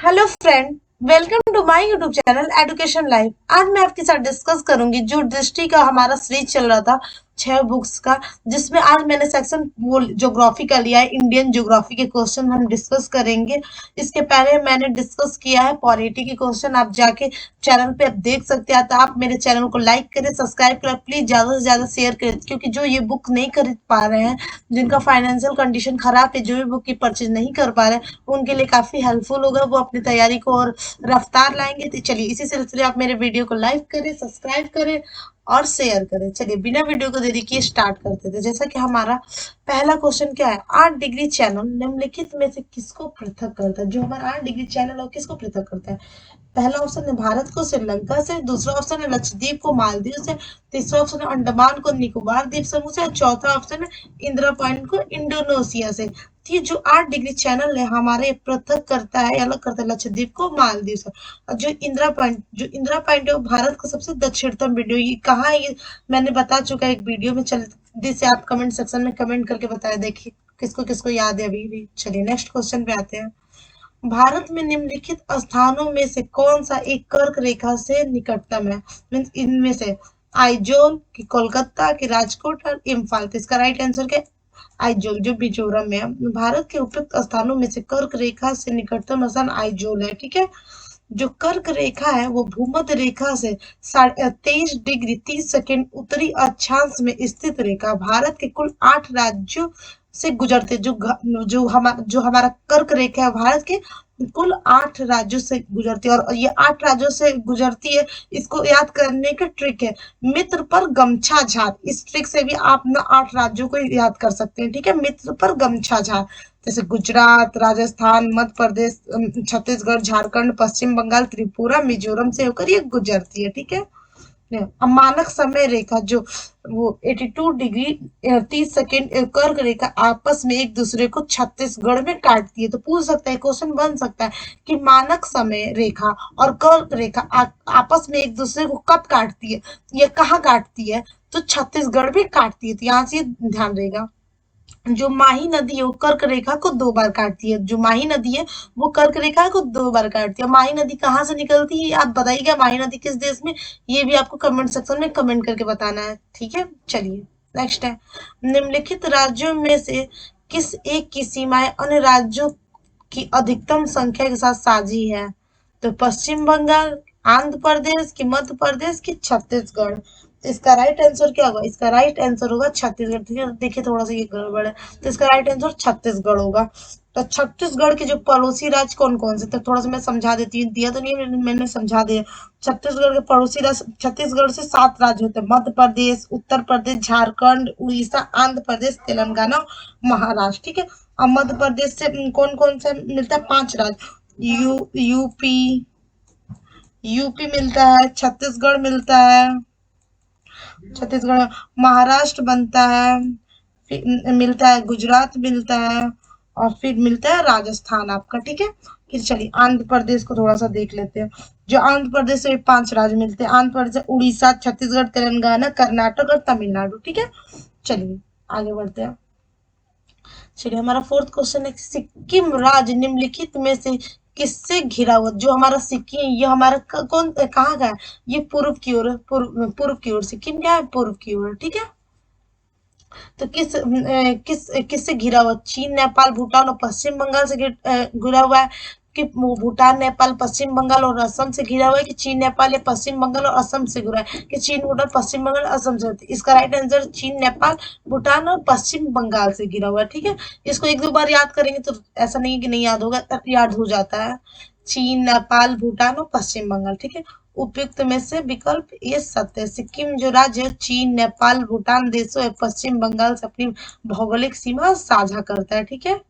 Hello friend, welcome to my YouTube channel education life. आज मैं आपके साथ डिस्कस करूंगी जो दृष्टि का हमारा सीरीज चल रहा था 6 बुक्स का, जिसमें आज मैंने सेक्शन वो ज्योग्राफी का लिया है। इंडियन ज्योग्राफी के क्वेश्चन हम डिस्कस करेंगे। इसके पहले मैंने डिस्कस किया है पॉलिटी के क्वेश्चन, आप जाके चैनल पे आप देख सकते हैं। तो आप मेरे चैनल को लाइक करें, सब्सक्राइब करें, प्लीज ज्यादा से ज्यादा शेयर करें, क्योंकि जो ये बुक नहीं खरीद पा रहे हैं, जिनका फाइनेंशियल कंडीशन खराब है, जो भी बुक की परचेज नहीं कर पा रहे हैं, उनके लिए काफी हेल्पफुल होगा। वो अपनी तैयारी को और रफ्तार लाएंगे। तो चलिए इसी सिलसिले आप मेरे वीडियो को लाइक करें, सब्सक्राइब करें और शेयर करें। चलिए बिना वीडियो को देरी किए स्टार्ट करते थे। जैसा कि हमारा पहला क्वेश्चन क्या है, 8 डिग्री चैनल निम्नलिखित में से किसको पृथक करता है? जो हमारा 8 डिग्री चैनल है किसको पृथक करता है? पहला ऑप्शन है भारत को श्रीलंका से, दूसरा ऑप्शन है लक्षद्वीप को मालदीव से, तीसरा ऑप्शन है अंडमान को निकोबार द्वीप समूह से, और चौथा ऑप्शन है इंदिरा पॉइंट को इंडोनेशिया से। ये जो 8 डिग्री चैनल है हमारे पृथक करता है, अलग करता है लक्षद्वीप को मालदीव से। और जो इंदिरा पॉइंट है वो भारत का सबसे दक्षिणतम वीडियो, ये कहाँ है ये मैंने बता चुका है एक वीडियो में। चल जिसे आप कमेंट सेक्शन में कमेंट करके बताया, देखिए किसको किसको याद है अभी भी। चलिए नेक्स्ट क्वेश्चन पे आते हैं। भारत में निम्नलिखित स्थानों में से कौन सा एक कर्क रेखा से निकटतम है? मीन्स इनमें से आइजोल की कोलकाता की राजकोट और इम्फाल। तो इसका राइट आंसर क्या है? आइजोल, जो मिजोरम में है। भारत के उपयुक्त स्थानों में से कर्क रेखा से निकटतम स्थान आइजोल है। ठीक है। जो कर्क रेखा है वो भूमध्य रेखा से 23 डिग्री 30 सेकेंड उत्तरी अक्षांश में स्थित रेखा भारत के कुल 8 राज्यों से गुजरते, जो हमारा कर्क रेखा है भारत के कुल 8 राज्यों से गुजरती है। और ये 8 राज्यों से गुजरती है, इसको याद करने का ट्रिक है मित्र पर गमछा झार। इस ट्रिक से भी आप ना 8 राज्यों को याद कर सकते हैं। ठीक है, मित्र पर गमछा झार, जैसे गुजरात, राजस्थान, मध्य प्रदेश, छत्तीसगढ़, झारखंड, पश्चिम बंगाल, त्रिपुरा, मिजोरम से होकर ये गुजरती है। ठीक है। अब मानक समय रेखा जो वो 82 डिग्री 30 सेकेंड कर्क रेखा आपस में एक दूसरे को छत्तीसगढ़ में काटती है। तो पूछ सकता है, क्वेश्चन बन सकता है कि मानक समय रेखा और कर्क रेखा आपस में एक दूसरे को कब काटती है, ये कहाँ काटती है? तो छत्तीसगढ़ में काटती है। तो यहाँ से ध्यान रहेगा। जो माही नदी है वो कर्क रेखा को 2 बार काटती है। जो माही नदी है वो कर्क रेखा को 2 बार काटती है। माही नदी कहाँ से निकलती है आप बताइएगा, माही नदी किस देश में? ये भी आपको कमेंट सेक्शन में कमेंट करके बताना है। ठीक है, चलिए नेक्स्ट है। निम्नलिखित राज्यों में से किस एक की सीमाएं अन्य राज्यों की अधिकतम संख्या के साथ साझी है? तो पश्चिम बंगाल, आंध्र प्रदेश की, मध्य प्रदेश की, छत्तीसगढ़। तो इसका राइट आंसर क्या होगा? इसका राइट आंसर होगा छत्तीसगढ़। ठीक है, देखिए थोड़ा सा ये गड़बड़ है, तो इसका राइट आंसर छत्तीसगढ़ होगा। तो छत्तीसगढ़ के जो पड़ोसी राज्य कौन कौन से? तो थोड़ा सा मैं समझा देती हूँ, दिया तो नहीं मैंने समझा दिया। छत्तीसगढ़ के पड़ोसी राज्य, छत्तीसगढ़ से 7 राज्य होते हैं, मध्य प्रदेश, उत्तर प्रदेश, झारखंड, उड़ीसा, आंध्र प्रदेश, तेलंगाना, महाराष्ट्र। ठीक है। अब मध्य प्रदेश से कौन कौन से मिलता है? 5 राज्य। यूपी, यूपी मिलता है, छत्तीसगढ़ मिलता है, छत्तीसगढ़, महाराष्ट्र बनता है, फिर मिलता है गुजरात मिलता है, और फिर मिलता है राजस्थान आपका। ठीक है। फिर चलिए आंध्र प्रदेश को थोड़ा सा देख लेते हैं। जो आंध्र प्रदेश से 5 राज्य मिलते हैं, आंध्र प्रदेश, उड़ीसा, छत्तीसगढ़, तेलंगाना, कर्नाटक और तमिलनाडु। ठीक है, चलिए आगे बढ़ते हैं। चलिए हमारा फोर्थ क्वेश्चन है, सिक्किम राज्य निम्नलिखित में से किससे घिरा हुआ? जो हमारा सिक्किम, ये हमारा कौन कहाँ का है? ये पूर्व की ओर है, पूर्व की ओर। सिक्किम क्या है? पूर्व की ओर। ठीक है। तो किससे घिरा हुआ? चीन, नेपाल, भूटान और पश्चिम बंगाल से घिरा हुआ है? कि भूटान, नेपाल, पश्चिम बंगाल और असम से घिरा हुआ है? कि चीन, नेपाल या पश्चिम बंगाल और असम से घिरा है? कि चीन, भूटान, पश्चिम बंगाल, असम से? इसका राइट आंसर चीन, नेपाल, भूटान और पश्चिम बंगाल से घिरा हुआ है। ठीक है। इसको 1-2 बार याद करेंगे तो ऐसा नहीं है कि नहीं याद होगा, याद हो जाता है। चीन, नेपाल, भूटान और पश्चिम बंगाल। ठीक है। उपयुक्त में से विकल्प ये सत्य है। सिक्किम जो राज्य है चीन, नेपाल, भूटान देशों और पश्चिम बंगाल से अपनी भौगोलिक सीमा साझा करता है। ठीक है।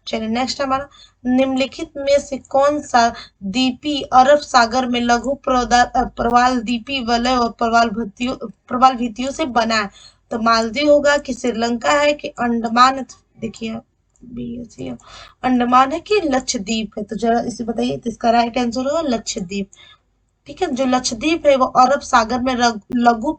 चलिए नेक्स्ट हमारा, निम्नलिखित में से कौन सा द्वीपी अरब सागर में लघु प्रवाल द्वीपी वलय और प्रवाल भित्तियों से बना है? तो मालदीव होगा, कि श्रीलंका है, कि अंडमान है? देखिए अंडमान है कि लक्षद्वीप है? तो जरा इसे बताइए। तो इसका राइट आंसर होगा लक्षद्वीप। ठीक है। जो लक्षद्वीप है वो अरब सागर में लघु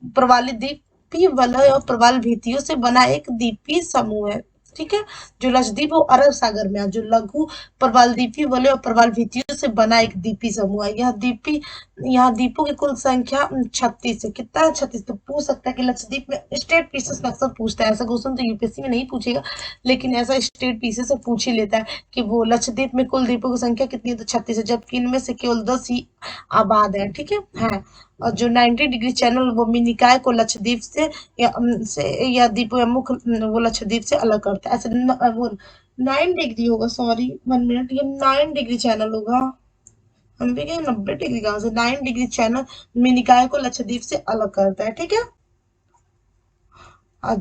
प्रवाली द्वीपी वलय और प्रवाल भित्तियों से बना एक द्वीपीय समूह है। ठीक है। जो लक्षद्वीप वो अरब सागर में है। जो लघु प्रवाल द्वीपीय वलय और प्रवाल भित्तियों से बना एक द्वीपी समूह है। यह द्वीपों की कुल संख्या 36 है। कितना है? 36। तो पूछ सकता है कि लक्षद्वीप में स्टेट पीसेस अक्सर पूछता है, ऐसा क्वेश्चन तो यूपीएससी में नहीं पूछेगा, लेकिन ऐसा स्टेट पीसेस से पूछ ही लेता है कि वो लक्षद्वीप में कुल द्वीपों की संख्या कितनी है, तो 36 है, जबकि इनमें से केवल 10 ही आबाद है। ठीक है। और जो 90 डिग्री चैनल वो मिनिकाय को लक्षद्वीप से या द्वीप या मुख्य वो लक्षद्वीप से अलग करता है। ऐसे वो 9 डिग्री होगा, सॉरी 1 मिनट, ये 9 डिग्री चैनल होगा। हम भी कहें 90 डिग्री कहाँ से, 9 डिग्री चैनल मिनिकाय को लक्षद्वीप से अलग करता है। ठीक है। और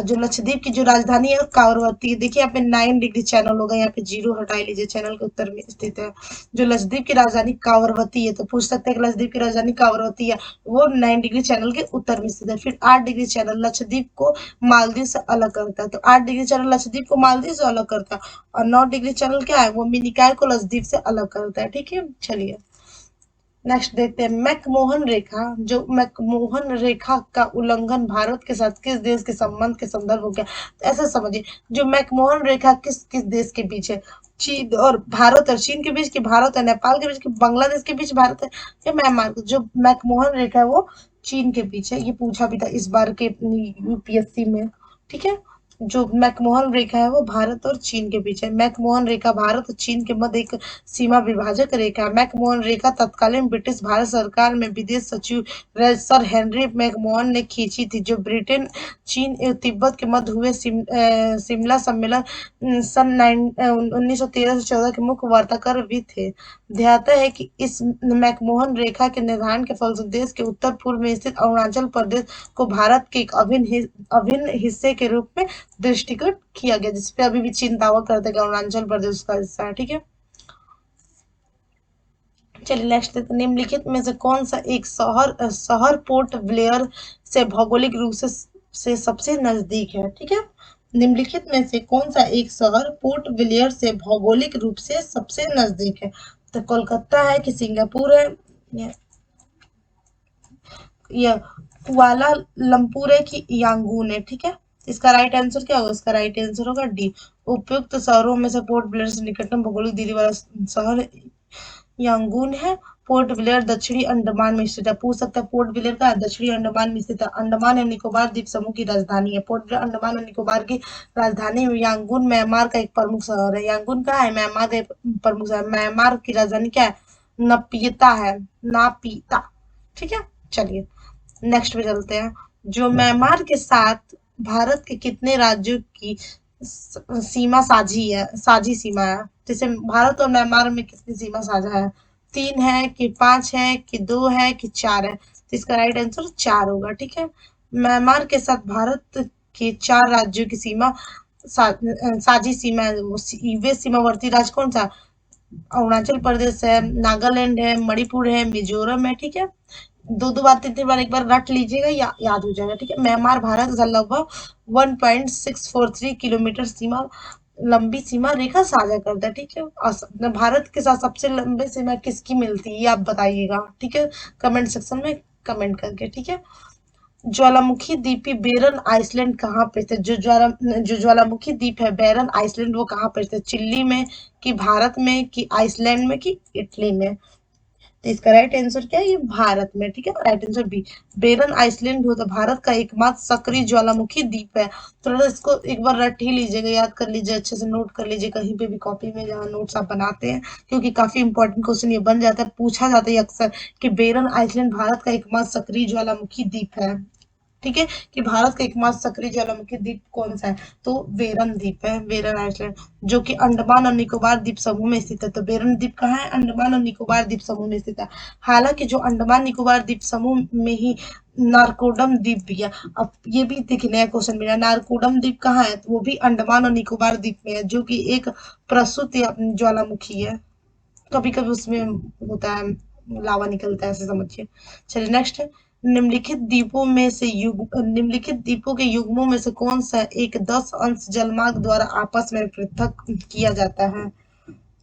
जो लक्षद्वीप की जो राजधानी है कावरवती है। देखिए यहाँ पे 9 डिग्री चैनल होगा, यहाँ पे जीरो हटा लीजिए, चैनल के उत्तर में स्थित है। जो लक्षद्वीप की राजधानी कावरवती है, तो पूछ सकते हैं कि लक्षद्वीप की राजधानी कावरवती है, वो 9 डिग्री चैनल के उत्तर में स्थित है। फिर 8 डिग्री चैनल लक्षद्वीप को मालदीव से अलग करता है, तो 8 डिग्री चैनल लक्षद्वीप को मालदीव से अलग करता है। और 9 डिग्री चैनल क्या है, वो मिनिकॉय को लक्षद्वीप से अलग करता है। ठीक है, चलिए नेक्स्ट देखते हैं मैकमोहन रेखा। जो मैकमोहन रेखा का उल्लंघन भारत के साथ किस देश के संबंध के संदर्भ हो गया, तो ऐसा समझिए, जो मैकमोहन रेखा किस किस देश के बीच है, चीन और भारत और चीन के बीच, की भारत और नेपाल के बीच, की बांग्लादेश के बीच, भारत है या म्यांमार। जो मैकमोहन रेखा है वो चीन के बीच है। ये पूछा भी था इस बार के यूपीएससी में। ठीक है। जो मैकमोहन रेखा है वो भारत और चीन के बीच है। मैकमोहन रेखा भारत और चीन के मध्य एक सीमा विभाजक रेखा है। मैकमोहन रेखा तत्कालीन ब्रिटिश भारत सरकार में विदेश सचिव सर हेनरी मैकमोहन ने खींची थी, जो ब्रिटेन चीन एवं तिब्बत के मध्य हुए शिमला सम्मेलन सन 1913 से 14 के मुख्य वार्ताकार भी थे। ध्याता है कि इस मैकमोहन रेखा के निर्धारण के फलस्वरूप देश के उत्तर पूर्व में स्थित अरुणाचल प्रदेश को भारत के एक अभिन्न हिस्से के रूप में दृष्टिगत किया गया, जिसपे अभी भी चीन दावा करता है कि अरुणाचल प्रदेश का हिस्सा है। ठीक है। चलिए नेक्स्ट देखते हैं, निम्नलिखित में से कौन सा एक शहर पोर्ट ब्लेयर से भौगोलिक रूप से सबसे नजदीक है। ठीक है। निम्नलिखित में से कौन सा एक शहर पोर्ट ब्लेयर से भौगोलिक रूप से सबसे नजदीक है, तो कोलकाता है कि सिंगापुर है, या कुआला लंपुर है कि यांगून है। ठीक है। इसका राइट आंसर क्या होगा, इसका राइट आंसर होगा डी। उपयुक्त शहरों में से पोर्ट ब्लेयर से निकटतम भौगोलिक दूरी वाला शहर यांगून है। पोर्ट ब्लेयर दक्षिणी अंडमान में स्थित है। पूछ सकता है पोर्ट ब्लेयर का दक्षिणी अंडमान में स्थित है। अंडमान एवं निकोबार द्वीप समूह की राजधानी है। पोर्ट ब्लेयर अंडमान और निकोबार की राजधानी यांगून म्यांमार का एक प्रमुख शहर है। यांगून का है म्यांमार का एक प्रमुख शहर। म्यांमार की राजधानी क्या है, नपीता है, नापीता। ठीक है। चलिए नेक्स्ट पे चलते हैं। जो म्यांमार के साथ भारत के कितने राज्यों की सीमा साझी सीमा है, जैसे भारत और म्यांमार में कितनी सीमा साझा है, 3 है कि 5 है कि 2 है कि 4 है, तो इसका राइट आंसर 4 होगा। ठीक है। म्यांमार के साथ भारत के 4 राज्यों की साझी सीमा है। वे सीमावर्ती राज्य कौन सा, अरुणाचल प्रदेश है, नागालैंड है, मणिपुर है, मिजोरम है। ठीक है। दो दो बार 3 3 बार एक बार रट लीजिएगा या याद हो जाएगा। ठीक है। म्यांमार भारत से लगभग 1.643 किलोमीटर लंबी सीमा रेखा साझा करता है। ठीक है। और भारत के साथ सबसे लंबी सीमा किसकी मिलती है, ये आप बताइएगा। ठीक है, कमेंट सेक्शन में कमेंट करके। ठीक है। ज्वालामुखी द्वीपी बेरन आइसलैंड कहाँ पे स्थित, जो ज्वालामुखी द्वीप है बेरन आइसलैंड, वो कहाँ पे स्थित, चिल्ली में कि भारत में कि आइसलैंड में कि इटली में, तो इसका राइट आंसर क्या है, ये भारत में। ठीक है। Right answer B. Barren Island होता भारत का एकमात्र सक्रिय ज्वालामुखी द्वीप है। थोड़ा इसको एक बार रट ही लीजिएगा, याद कर लीजिए, अच्छे से नोट कर लीजिए कहीं पे भी कॉपी में जहाँ नोट्स आप बनाते हैं, क्योंकि काफी इंपॉर्टेंट क्वेश्चन ये बन जाता है, पूछा जाता है अक्सर कि बेरन आइसलैंड भारत का एकमात्र सक्रिय ज्वालामुखी द्वीप है। ठीक है, कि भारत का एकमात्र सक्रिय ज्वालामुखी द्वीप कौन सा है, तो बेरन द्वीप है, बेरन आइसलैंड, जो कि अंडमान और निकोबार द्वीप समूह में स्थित है। तो बेरन द्वीप कहाँ है, अंडमान और निकोबार द्वीप समूह में स्थित है। हालांकि जो अंडमान निकोबार द्वीप समूह में ही नारकोडम द्वीप भी है। अब ये भी देखिए नया क्वेश्चन मिला, नारकोडम द्वीप कहाँ है, तो वो भी अंडमान और निकोबार द्वीप में है, जो कि एक प्रस्तुत ज्वालामुखी है। कभी कभी उसमें होता है, लावा निकलता है, ऐसे समझिए। चलिए नेक्स्ट है, निम्नलिखित द्वीपों के युग्मों में से कौन सा एक 10 अंश जलमार्ग द्वारा आपस में पृथक किया जाता है,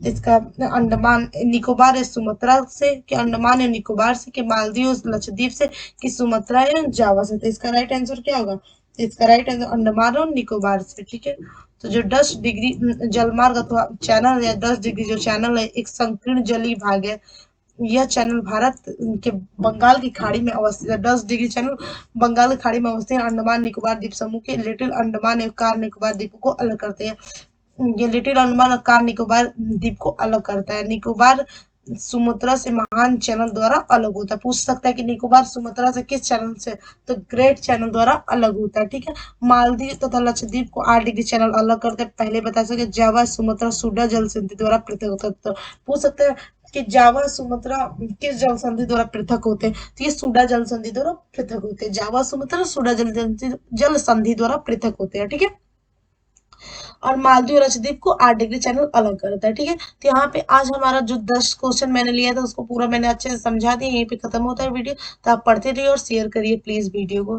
इसका अंडमान निकोबार या सुमात्रा से, कि अंडमान या निकोबार से, कि मालदीव लक्षद्वीप से, कि सुमात्रा या जावा से, तो इसका राइट आंसर क्या होगा, इसका राइट आंसर अंडमान और निकोबार से, ठीक है। तो जो 10 डिग्री जलमार्ग अथवा चैनल है, 10 डिग्री जो चैनल है एक संकीर्ण जलीय भाग है। यह चैनल भारत के बंगाल की खाड़ी में अवस्थित है। 10 डिग्री चैनल बंगाल की खाड़ी में अवस्थित है। अंडमान निकोबार द्वीप समूह के लिटिल अंडमान एवं कार निकोबार द्वीप को अलग करते हैं। ये लिटिल अंडमान और कार निकोबार द्वीप को अलग करता है। निकोबार सुमात्रा से महान चैनल द्वारा अलग होता है। पूछ सकता है कि निकोबार सुमात्रा से किस चैनल से, तो ग्रेट चैनल द्वारा अलग होता है, ठीक है। मालदीव तथा लक्षद्वीप को 8 डिग्री चैनल अलग करते हैं। पहले बता सके जावा सुमात्रा सुडा जल संधि द्वारा पृथक होता है। तो पूछ सकते हैं कि जावा सुमात्रा किस जल संधि द्वारा पृथक होते हैं, तो ये सुडा जल संधि द्वारा पृथक होते हैं। जावा सुमात्रा सुडा जल संधि द्वारा पृथक होते हैं, ठीक है। और मालदीव और लक्षद्वीप को 8 डिग्री चैनल अलग करता है, ठीक है। तो यहाँ पे आज हमारा जो 10 क्वेश्चन मैंने लिया था उसको पूरा मैंने अच्छे से समझा दिया। यहीं पे खत्म होता है वीडियो। तो आप पढ़ते रहिए और शेयर करिए प्लीज वीडियो को।